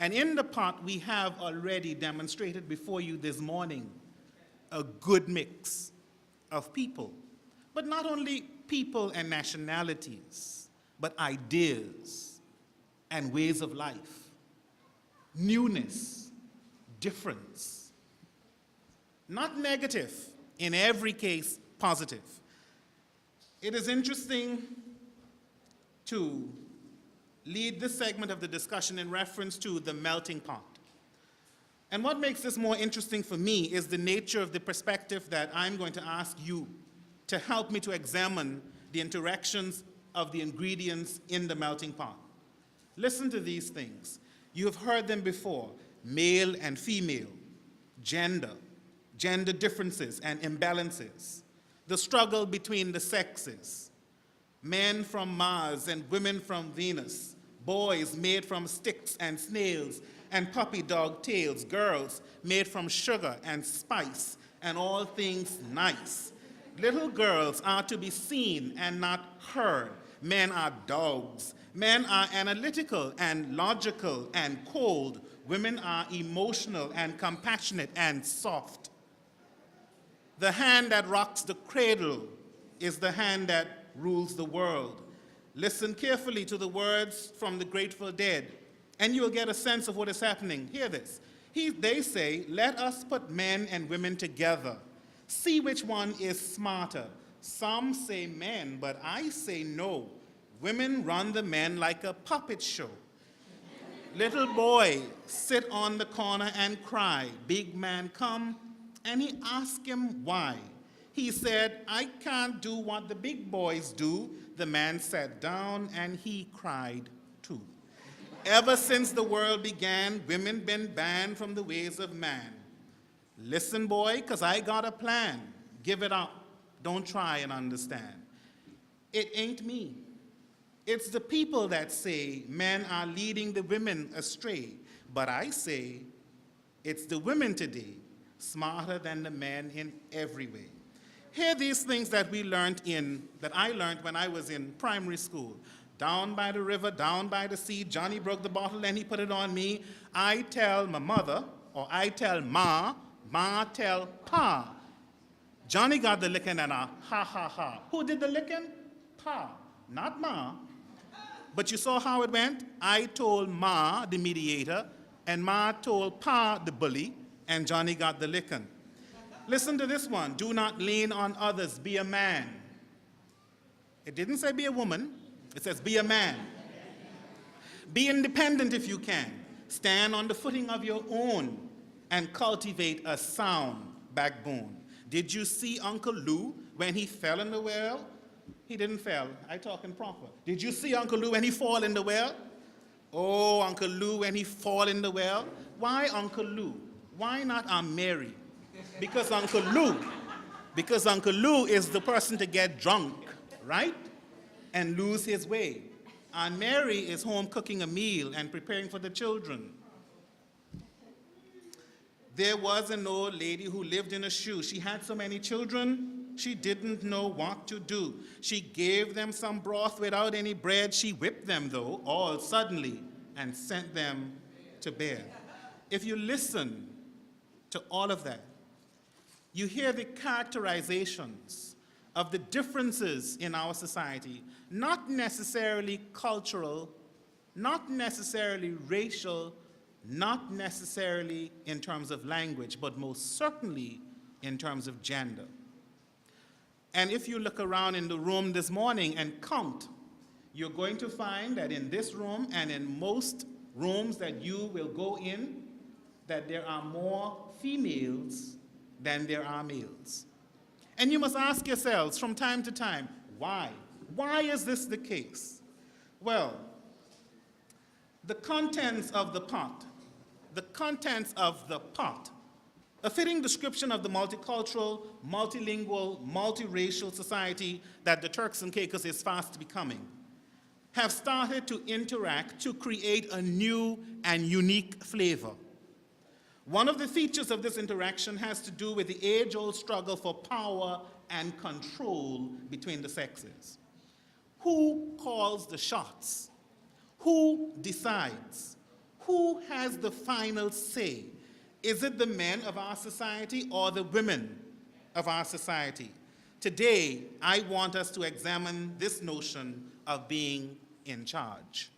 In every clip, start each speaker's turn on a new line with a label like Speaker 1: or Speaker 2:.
Speaker 1: And in the pot, we have already demonstrated before you this morning a good mix of people. But not only people and nationalities, but ideas and ways of life, newness, difference. Not negative, in every case, positive. It is interesting to lead this segment of the discussion in reference to the melting pot. And what makes this more interesting for me is the nature of the perspective that I'm going to ask you to help me to examine the interactions of the ingredients in the melting pot. Listen to these things. You have heard them before: male and female, gender, gender differences and imbalances, the struggle between the sexes, men from Mars and women from Venus, boys made from sticks and snails and puppy dog tails, girls made from sugar and spice and all things nice. Little girls are to be seen and not heard. Men are dogs. Men are analytical and logical and cold. Women are emotional and compassionate and soft. The hand that rocks the cradle is the hand that rules the world. Listen carefully to the words from the Grateful Dead, and you will get a sense of what is happening. Hear this. They say, "Let us put men and women together. See which one is smarter." Some say men, but I say no. Women run the men like a puppet show. Little boy sit on the corner and cry. Big man come, and he asked him why. He said, "I can't do what the big boys do." The man sat down and he cried too. Ever since the world began, women been banned from the ways of man. Listen, boy, 'cause I got a plan. Give it up. Don't try and understand. It ain't me. It's the people that say men are leading the women astray. But I say it's the women today, smarter than the men in every way. Hear these things that I learned when I was in primary school. Down by the river, down by the sea, Johnny broke the bottle and he put it on me. I tell my mother, or I tell Ma, Ma tell Pa. Johnny got the licking and a ha ha ha. Who did the licking? Pa, not Ma. But you saw how it went? I told Ma, the mediator, and Ma told Pa, the bully, and Johnny got the licking. Listen to this one. Do not lean on others, be a man. It didn't say be a woman. It says be a man. Be independent if you can. Stand on the footing of your own and cultivate a sound backbone. Did you see Uncle Lou when he fell in the well? He didn't fall. I talking proper. Did you see Uncle Lou when he fall in the well? Oh, Uncle Lou when he fall in the well. Why Uncle Lou? Why not Aunt Mary? Because Uncle Lou is the person to get drunk, right? And lose his way. Aunt Mary is home cooking a meal and preparing for the children. There was an old lady who lived in a shoe. She had so many children, she didn't know what to do. She gave them some broth without any bread. She whipped them, though, all suddenly, and sent them to bed. If you listen to all of that, you hear the characterizations of the differences in our society, not necessarily cultural, not necessarily racial, not necessarily in terms of language, but most certainly in terms of gender. And if you look around in the room this morning and count, you're going to find that in this room and in most rooms that you will go in, that there are more females than there are males. And you must ask yourselves from time to time, why? Why is this the case? Well, the contents of the pot, a fitting description of the multicultural, multilingual, multiracial society that the Turks and Caicos is fast becoming, have started to interact to create a new and unique flavor. One of the features of this interaction has to do with the age-old struggle for power and control between the sexes. Who calls the shots? Who decides? Who has the final say? Is it the men of our society or the women of our society? Today, I want us to examine this notion of being in charge.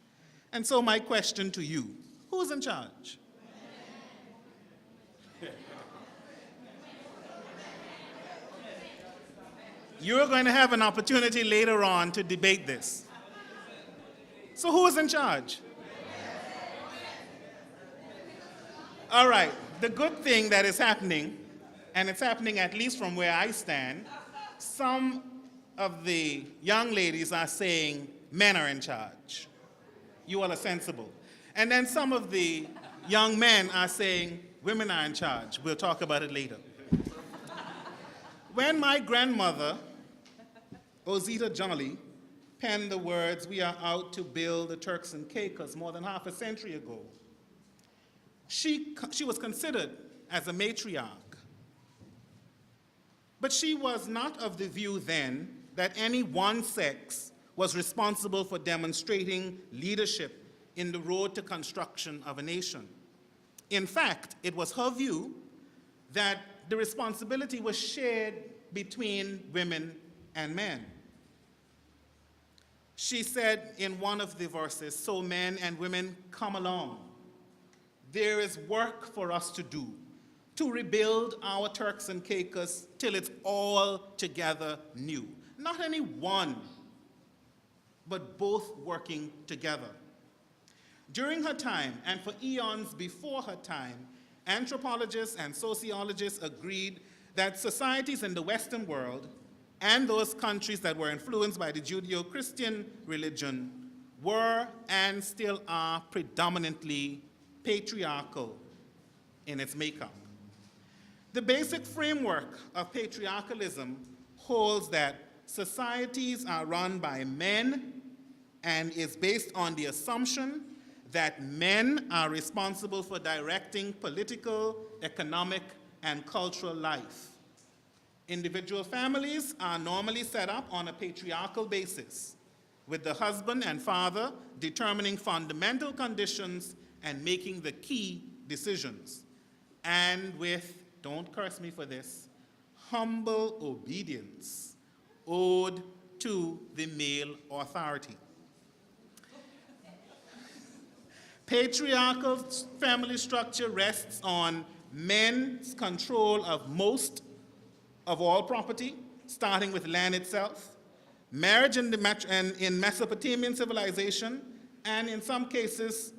Speaker 1: And so my question to you, who's in charge? You're going to have an opportunity later on to debate this. So who is in charge? All right, the good thing that is happening, and it's happening at least from where I stand, some of the young ladies are saying men are in charge. You all are sensible. And then some of the young men are saying women are in charge. We'll talk about it later. When my grandmother, Ozita Jolly, penned the words, "We are out to build the Turks and Caicos," more than half a century ago, she was considered as a matriarch. But she was not of the view then that any one sex was responsible for demonstrating leadership in the road to construction of a nation. In fact, it was her view that the responsibility was shared between women and men. She said in one of the verses, "So men and women, come along. There is work for us to do to rebuild our Turks and Caicos till it's all together new." Not any one, but both working together. During her time, and for eons before her time, anthropologists and sociologists agreed that societies in the Western world and those countries that were influenced by the Judeo-Christian religion were and still are predominantly patriarchal in its makeup. The basic framework of patriarchalism holds that societies are run by men and is based on the assumption that men are responsible for directing political, economic, and cultural life. Individual families are normally set up on a patriarchal basis, with the husband and father determining fundamental conditions and making the key decisions, and with, don't curse me for this, humble obedience owed to the male authority. Patriarchal family structure rests on men's control of most of all property, starting with land itself, marriage in Mesopotamian civilization, and in some cases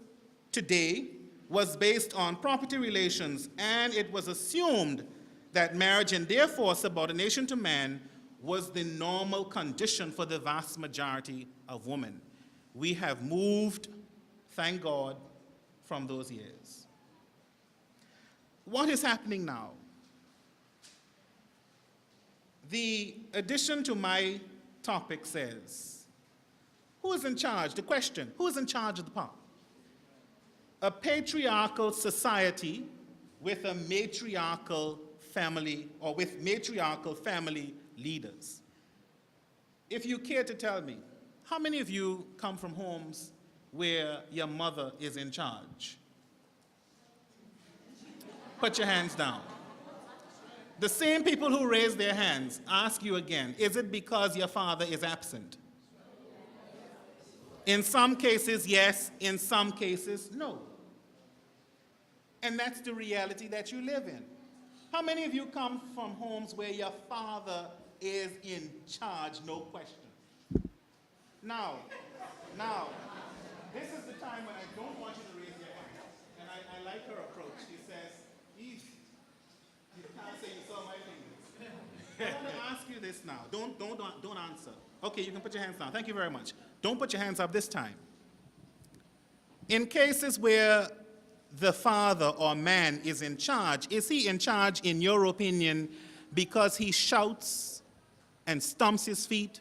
Speaker 1: today, was based on property relations, and it was assumed that marriage and therefore subordination to man was the normal condition for the vast majority of women. We have moved, thank God, from those years. What is happening now? The addition to my topic says, who is in charge? The question, who is in charge of the power? A patriarchal society with a matriarchal family, or with matriarchal family leaders. If you care to tell me, how many of you come from homes where your mother is in charge? Put your hands down. The same people who raise their hands ask you again, is it because your father is absent? In some cases, yes. In some cases, no. And that's the reality that you live in. How many of you come from homes where your father is in charge, no question? Now, this is the time when I don't want you to raise your hand. And I like her approach. She says, Eve, you can't say you saw my fingers. I want to ask you this now. Don't answer. Okay, you can put your hands down. Thank you very much. Don't put your hands up this time. In cases where the father or man is in charge, is he in charge, in your opinion, because he shouts and stumps his feet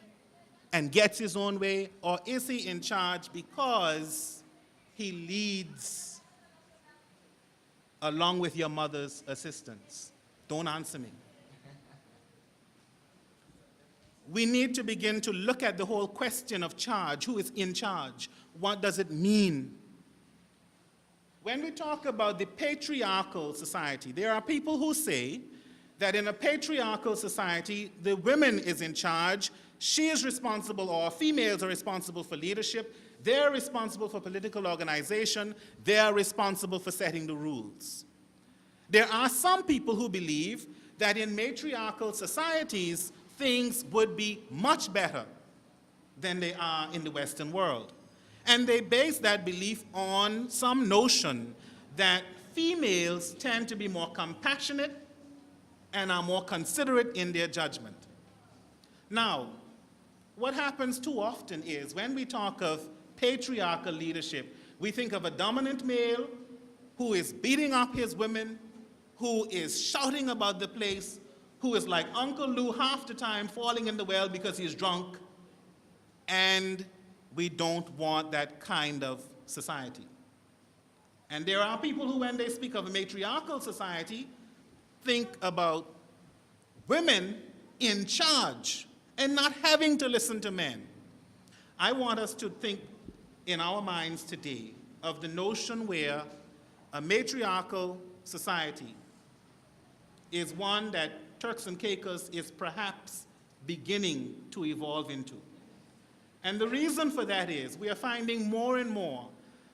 Speaker 1: and gets his own way, or is he in charge because he leads along with your mother's assistance? Don't answer me. We need to begin to look at the whole question of charge. Who is in charge? What does it mean? When we talk about the patriarchal society, there are people who say that in a patriarchal society, the women is in charge, she is responsible, or females are responsible for leadership, they're responsible for political organization, they're responsible for setting the rules. There are some people who believe that in matriarchal societies, things would be much better than they are in the Western world. And they base that belief on some notion that females tend to be more compassionate and are more considerate in their judgment. Now, what happens too often is when we talk of patriarchal leadership, we think of a dominant male who is beating up his women, who is shouting about the place, who is like Uncle Lou half the time falling in the well because he's drunk, and we don't want that kind of society. And there are people who, when they speak of a matriarchal society, think about women in charge and not having to listen to men. I want us to think in our minds today of the notion where a matriarchal society is one that Turks and Caicos is perhaps beginning to evolve into. And the reason for that is we are finding more and more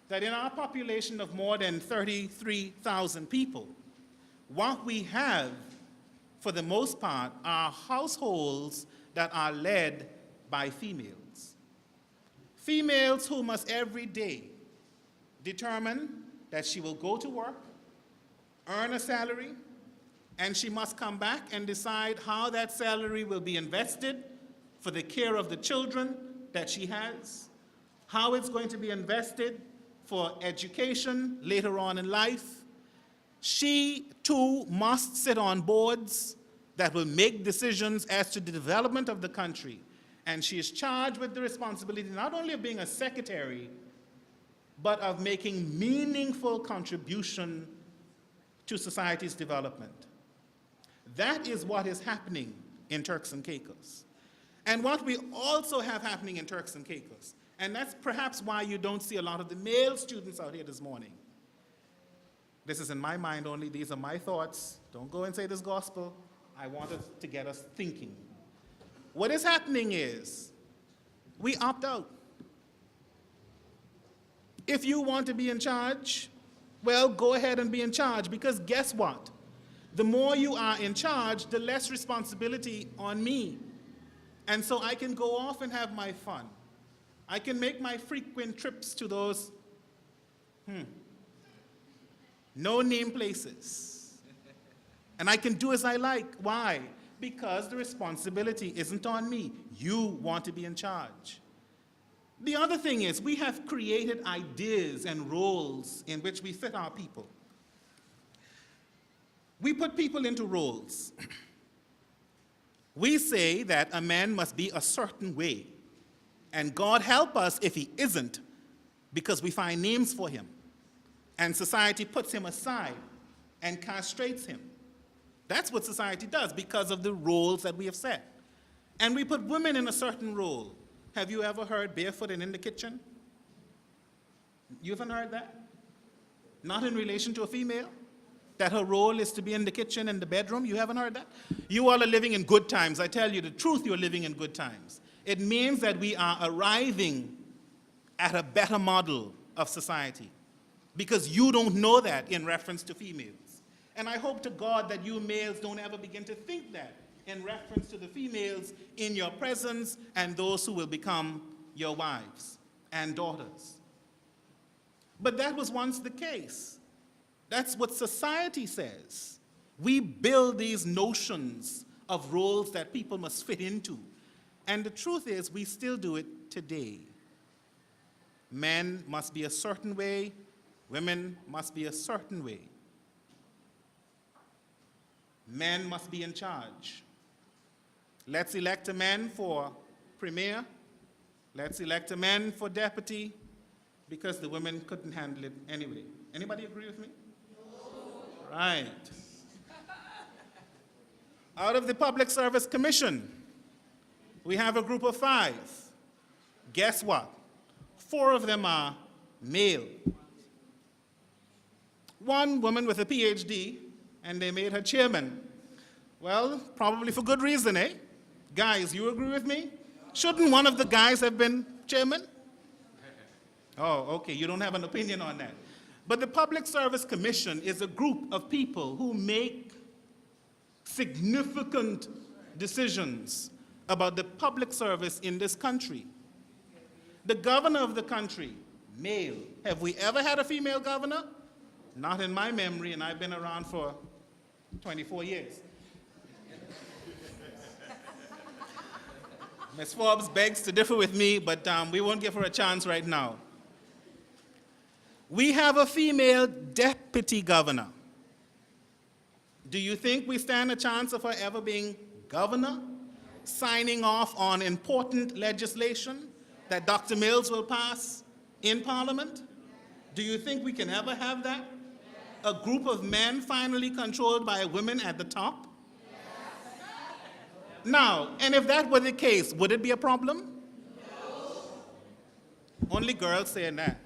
Speaker 1: that in our population of more than 33,000 people, what we have, for the most part, are households that are led by females. Females who must every day determine that she will go to work, earn a salary, and she must come back and decide how that salary will be invested for the care of the children that she has, how it's going to be invested for education later on in life. She, too, must sit on boards that will make decisions as to the development of the country. And she is charged with the responsibility not only of being a secretary, but of making meaningful contribution to society's development. That is what is happening in Turks and Caicos. And what we also have happening in Turks and Caicos, and that's perhaps why you don't see a lot of the male students out here this morning. This is in my mind only, these are my thoughts. Don't go and say this gospel. I want it to get us thinking. What is happening is, we opt out. If you want to be in charge, well, go ahead and be in charge, because guess what? The more you are in charge, the less responsibility on me. And so I can go off and have my fun. I can make my frequent trips to those no-name places. And I can do as I like. Why? Because the responsibility isn't on me. You want to be in charge. The other thing is, we have created ideas and roles in which we fit our people. We put people into roles. We say that a man must be a certain way, and God help us if he isn't, because we find names for him, and society puts him aside and castrates him. That's what society does because of the roles that we have set. And we put women in a certain role. Have you ever heard barefoot and in the kitchen? You haven't heard that? Not in relation to a female? That her role is to be in the kitchen and the bedroom? You haven't heard that? You all are living in good times. I tell you the truth, you're living in good times. It means that we are arriving at a better model of society, because you don't know that in reference to females. And I hope to God that you males don't ever begin to think that in reference to the females in your presence and those who will become your wives and daughters. But that was once the case. That's what society says. We build these notions of roles that people must fit into. And the truth is, we still do it today. Men must be a certain way, women must be a certain way. Men must be in charge. Let's elect a man for premier. Let's elect a man for deputy, because the women couldn't handle it anyway. Anybody agree with me? No. Right. Out of the Public Service Commission, we have a group of 5. Guess what? 4 of them are male. One woman with a PhD, and they made her chairman. Well, probably for good reason, eh? Guys, you agree with me? Shouldn't one of the guys have been chairman? Oh, okay, you don't have an opinion on that. But the Public Service Commission is a group of people who make significant decisions about the public service in this country. The governor of the country, male. Have we ever had a female governor? Not in my memory, and I've been around for 24 years. Ms. Forbes begs to differ with me, but we won't give her a chance right now. We have a female deputy governor. Do you think we stand a chance of her ever being governor, signing off on important legislation that Dr. Mills will pass in Parliament? Do you think we can ever have that? A group of men finally controlled by women at the top? Now, and if that were the case, would it be a problem? No. Only girls saying that.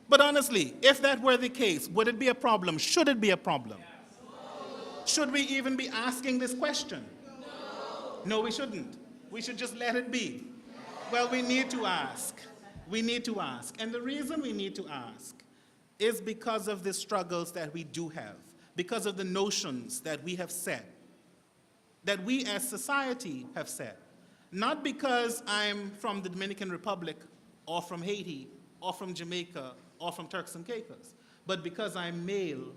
Speaker 1: But honestly, if that were the case, would it be a problem? Should it be a problem? No. Should we even be asking this question? No, we shouldn't. We should just let it be. Well, we need to ask. We need to ask. And the reason we need to ask is because of the struggles that we do have, because of the notions that we have set, that we as society have set. Not because I'm from the Dominican Republic or from Haiti or from Jamaica or from Turks and Caicos, but because I'm male,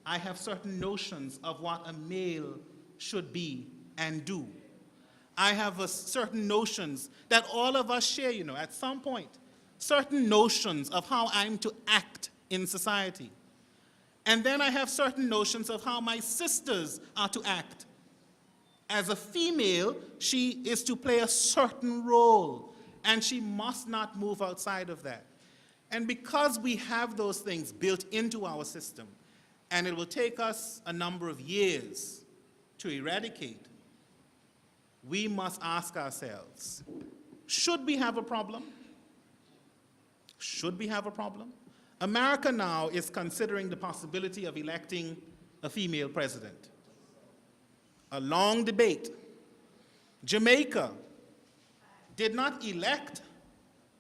Speaker 1: I have certain notions of what a male should be and do. I have certain notions that all of us share, at some point, certain notions of how I'm to act in society. And then I have certain notions of how my sisters are to act. As a female, she is to play a certain role, and she must not move outside of that. And because we have those things built into our system, and it will take us a number of years to eradicate, we must ask ourselves, should we have a problem? Should we have a problem? America now is considering the possibility of electing a female president. A long debate. Jamaica did not elect,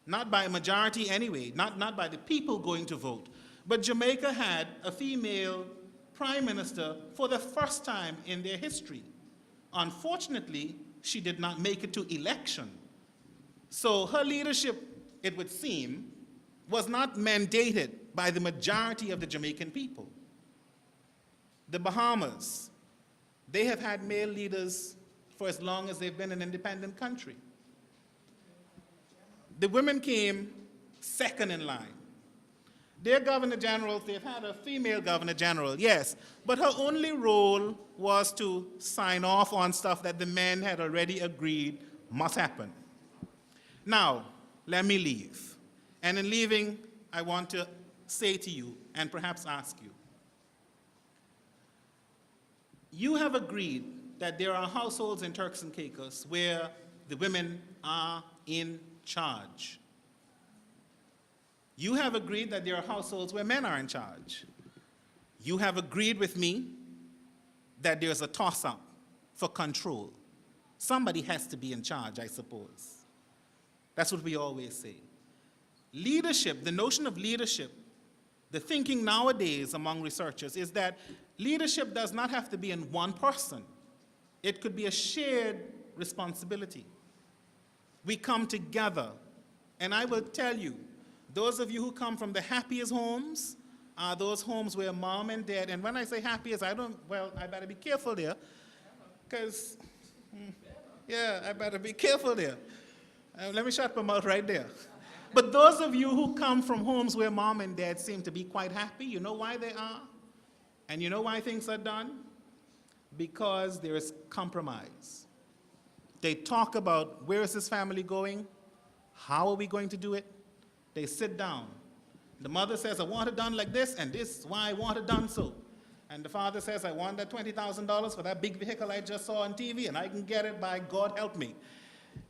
Speaker 1: not by a majority anyway, not by the people going to vote, but Jamaica had a female prime minister for the first time in their history. Unfortunately, she did not make it to election. So her leadership, it would seem, was not mandated by the majority of the Jamaican people. The Bahamas, they have had male leaders for as long as they've been an independent country. The women came second in line. Their governor generals, they've had a female governor general, yes, but her only role was to sign off on stuff that the men had already agreed must happen. Now, let me leave. And in leaving, I want to say to you, and perhaps ask you, you have agreed that there are households in Turks and Caicos where the women are in charge. You have agreed that there are households where men are in charge. You have agreed with me that there's a toss-up for control. Somebody has to be in charge, I suppose. That's what we always say. Leadership, the notion of leadership, the thinking nowadays among researchers is that leadership does not have to be in one person. It could be a shared responsibility. We come together, and I will tell you, those of you who come from the happiest homes are those homes where mom and dad, and when I say happiest, I better be careful there, because, I better be careful there. Let me shut my mouth right there. But those of you who come from homes where mom and dad seem to be quite happy, you know why they are? And you know why things are done? Because there is compromise. They talk about, where is this family going? How are we going to do it? They sit down. The mother says, I want it done like this, and this is why I want it done so. And the father says, I want that $20,000 for that big vehicle I just saw on TV, and I can get it by God help me.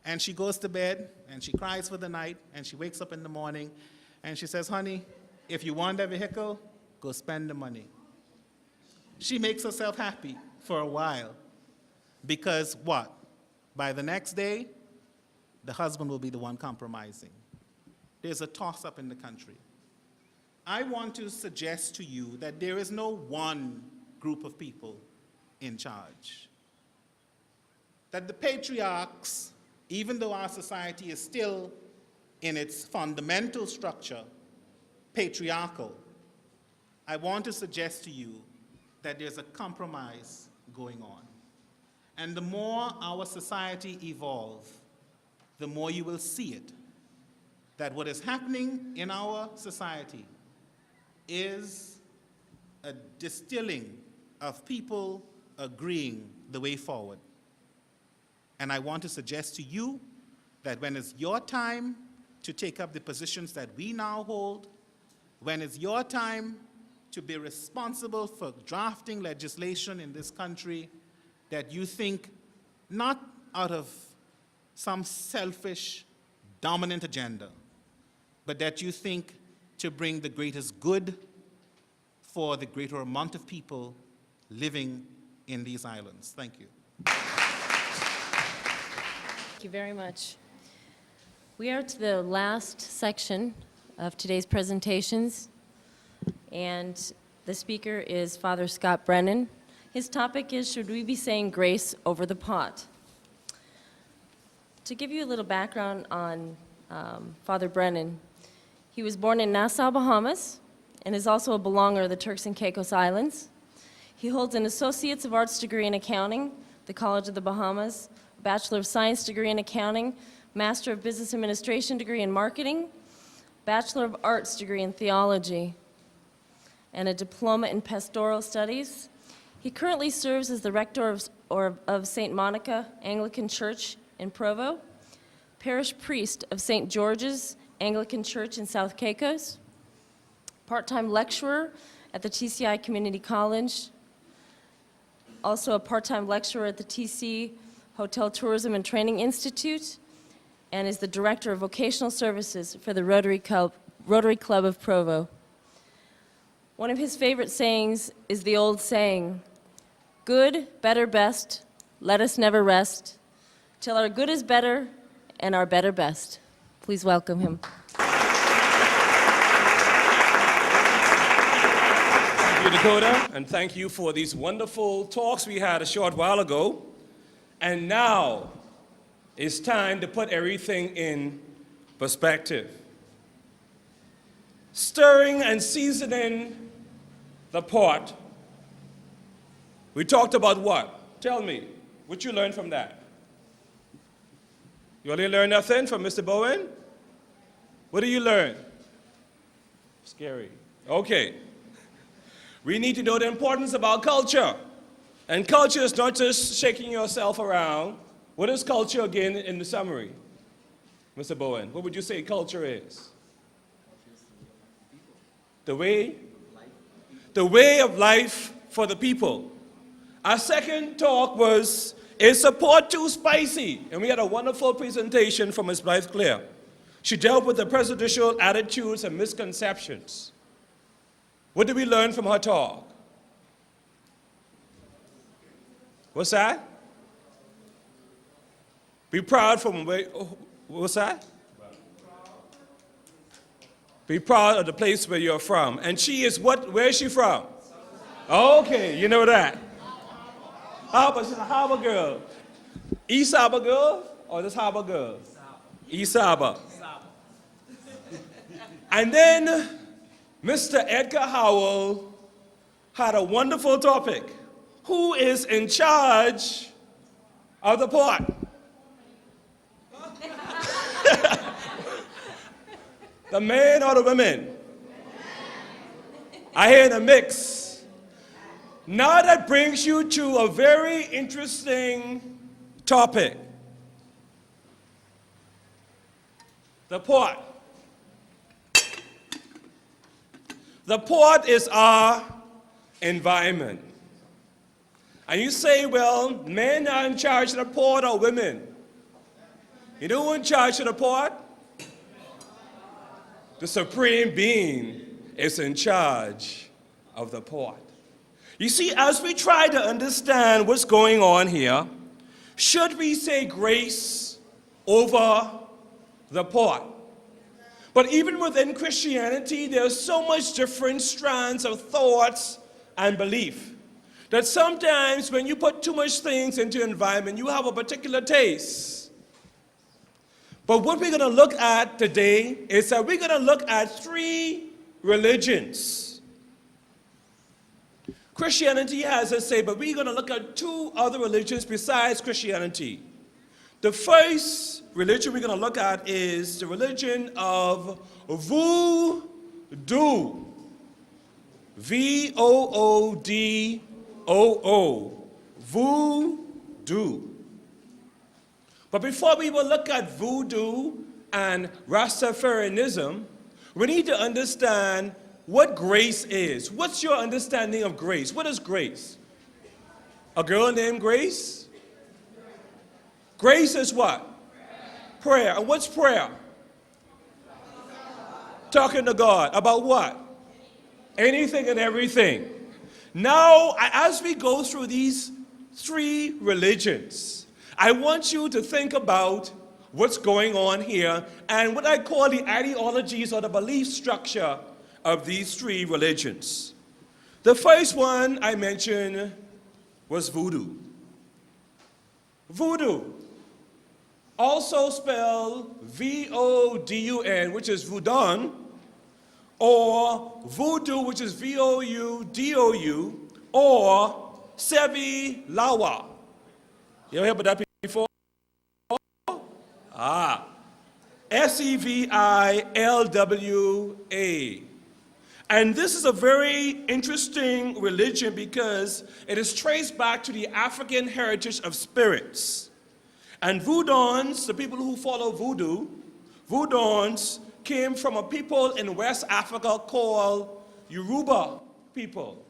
Speaker 1: And she goes to bed, and she cries for the night, and she wakes up in the morning, and she says, honey, If you want a vehicle, go spend the money. She makes herself happy for a while because what? By the next day, the husband will be the one compromising. There's a toss-up in the country. I want to suggest to you that there is no one group of people in charge. That the patriarchs, even though our society is still in its fundamental structure patriarchal, I want to suggest to you that there's a compromise going on. And the more our society evolves, the more you will see it. That what is happening in our society is a distilling of people agreeing the way forward. And I want to suggest to you that when it's your time to take up the positions that we now hold, when it's your time to be responsible for drafting legislation in this country, that you think not out of some selfish, dominant agenda, but that you think to bring the greatest good for the greater amount of people living in these islands. Thank you.
Speaker 2: Thank you very much. We are to the last section of today's presentations, and the speaker is Father Scott Brennan. His topic is, should we be saying grace over the pot? To give you a little background on Father Brennan, he was born in Nassau, Bahamas, and is also a belonger of the Turks and Caicos Islands. He holds an Associates of Arts degree in accounting, the College of the Bahamas, a Bachelor of Science degree in accounting, Master of Business Administration degree in marketing, Bachelor of Arts degree in theology, and a diploma in pastoral studies. He currently serves as the rector of St. Monica Anglican Church in Provo, parish priest of St. George's Anglican Church in South Caicos, part-time lecturer at the TCI Community College, also a part-time lecturer at the TC Hotel Tourism and Training Institute, and is the director of vocational services for the Rotary Club of Provo. One of his favorite sayings is the old saying, "Good, better, best, let us never rest, till our good is better and our better best." Please welcome him.
Speaker 3: Thank you, Dakota, and thank you for these wonderful talks we had a short while ago. And now it's time to put everything in perspective. Stirring and seasoning the pot. We talked about what? Tell me, what you learned from that? You only learned nothing from Mr. Bowen? What do you learn? Scary. Okay. We need to know the importance of our culture. And culture is not just shaking yourself around. What is culture again in the summary? Mr. Bowen, what would you say culture is? The way of life for the people. Our second talk was, is support too spicy? And we had a wonderful presentation from Ms. Blythe Clare. She dealt with the prejudicial attitudes and misconceptions. What did we learn from her talk? What's that? Be proud from where, what's that? Be proud of the place where you're from. And she is what, where is she from? Okay, you know that. Harbor, she's a Harbor girl. East Harbor girl or this Harbor girl? East Harbor. And then Mr. Edgar Howell had a wonderful topic. Who is in charge of the pot? The men or the women? I hear the mix. Now that brings you to a very interesting topic. The pot. The pot is our environment. And you say, well, men are in charge of the pot or women? You know who's in charge of the pot? The supreme being. is in charge of the pot. You see, as we try to understand what's going on here, should we say grace over the pot? But even within Christianity, there's so much different strands of thoughts and belief that sometimes when you put too much things into your environment, you have a particular taste. But what we're going to look at today is that we're going to look at 3 religions. Christianity has a say, but we're going to look at 2 other religions besides Christianity. The first religion we're going to look at is the religion of Voodoo. V-O-O-D-O-O. Voodoo. But before we will look at voodoo and Rastafarianism, we need to understand what grace is. What's your understanding of grace? What is grace? A girl named Grace? Grace is what? Prayer. And what's prayer? Talking to God. About what? Anything and everything. Now, as we go through these 3 religions, I want you to think about what's going on here and what I call the ideologies or the belief structure of these 3 religions. The first one I mentioned was voodoo. Voodoo, also spelled V-O-D-U-N, which is voodoo, or voodoo, which is V-O-U-D-O-U, or Sevi-Lawa. You ever heard about that before? S-E-V-I-L-W-A. And this is a very interesting religion because it is traced back to the African heritage of spirits. And Voodoons, the people who follow voodoo, Voodoons came from a people in West Africa called Yoruba people.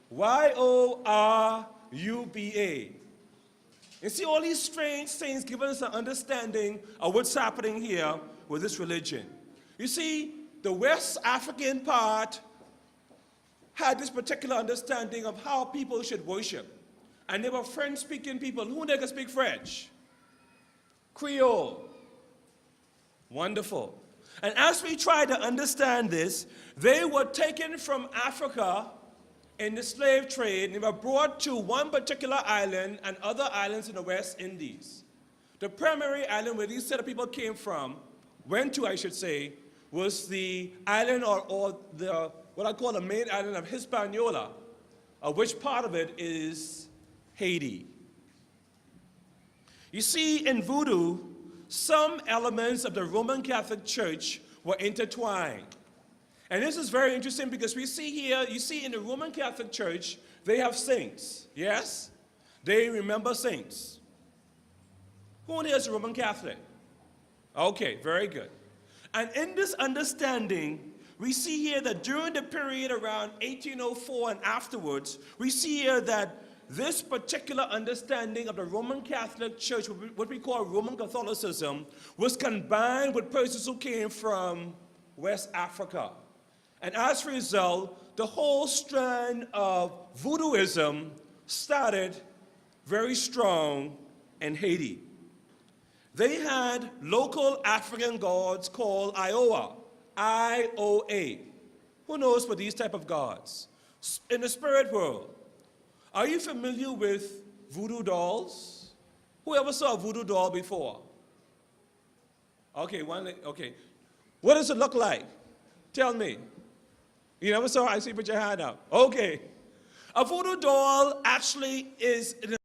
Speaker 3: Y-O-R-U-B-A. You see, all these strange things give us an understanding of what's happening here with this religion. You see, the West African part had this particular understanding of how people should worship. And they were French-speaking people. Who they could speak French? Creole. Wonderful. And as we try to understand this, they were taken from Africa in the slave trade, and they were brought to one particular island and other islands in the West Indies. The primary island where these set of people came from, went to, I should say, was the island or the, what I call the main island of Hispaniola, of which part of it is Haiti. You see, in voodoo, some elements of the Roman Catholic Church were intertwined. And this is very interesting because we see here, you see in the Roman Catholic Church, they have saints, yes? They remember saints. Who is a Roman Catholic? Okay, very good. And in this understanding, we see here that during the period around 1804 and afterwards, we see here that this particular understanding of the Roman Catholic Church, what we call Roman Catholicism, was combined with persons who came from West Africa. And as a result, the whole strand of voodooism started very strong in Haiti. They had local African gods called Iowa, I-O-A. Who knows what these type of gods? In the spirit world, are you familiar with voodoo dolls? Who ever saw a voodoo doll before? Okay, okay. What does it look like? Tell me. You never saw it? I see you put your hand up. Okay. A voodoo doll actually is